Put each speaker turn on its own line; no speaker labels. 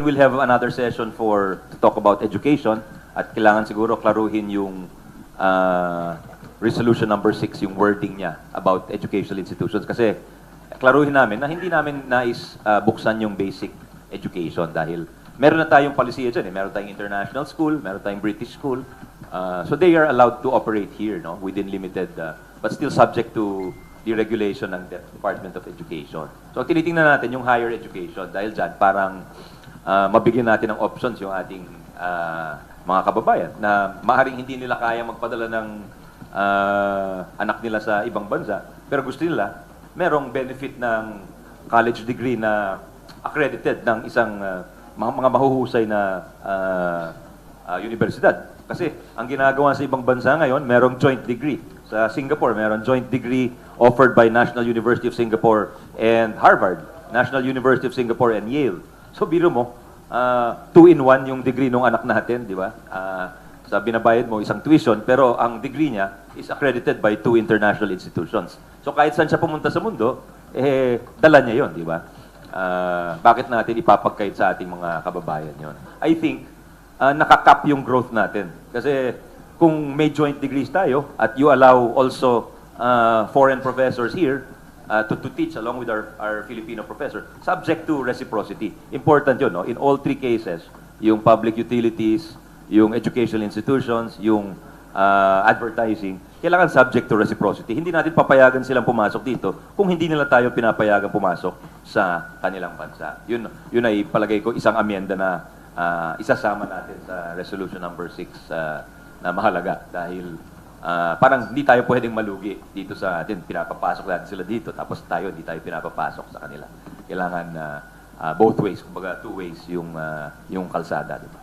We'll have another session to talk about education at kailangan siguro klaruhin yung resolution number 6, yung wording niya about educational institutions. Kasi klaruhin namin na hindi namin nais buksan yung basic education dahil meron na tayong polisiya dyan. Meron tayong international school, meron tayong British school. So they are allowed to operate here, no, within limited, but still subject to the regulation ng Department of Education. So tinitingnan natin yung higher education dahil dyan parang mabigyan natin ng options yung ating mga kababayan na maaaring hindi nila kaya magpadala ng anak nila sa ibang bansa, pero gusto nila merong benefit ng college degree na accredited ng isang mga mahuhusay na universidad. Kasi ang ginagawa sa ibang bansa ngayon, merong joint degree. Sa Singapore, meron joint degree offered by National University of Singapore and Harvard, National University of Singapore and Yale. So biro mo, 2-in-1 yung degree ng anak natin, di ba? Sa binabayad mo isang tuition, pero ang degree niya is accredited by 2 international institutions. So kahit saan siya pumunta sa mundo, dala niya yon, di ba? Bakit natin ipapagkait sa ating mga kababayan yon? I think nakakap yung growth natin. Kasi kung may joint degrees tayo at you allow also foreign professors here to teach along with our Filipino professor, subject to reciprocity. Important yun, no? In all 3 cases, yung public utilities, yung educational institutions, yung advertising, kailangan subject to reciprocity. Hindi natin papayagan silang pumasok dito kung hindi nila tayo pinapayagan pumasok sa kanilang bansa. Yun ay palagay ko isang amyenda na isasama natin sa resolution number 6 na mahalaga dahil parang hindi tayo pwedeng malugi dito sa atin. Pinapapasok natin sila dito, tapos tayo hindi tayo pinapapasok sa kanila. Kailangan both ways, kumbaga 2 ways yung kalsada, di ba?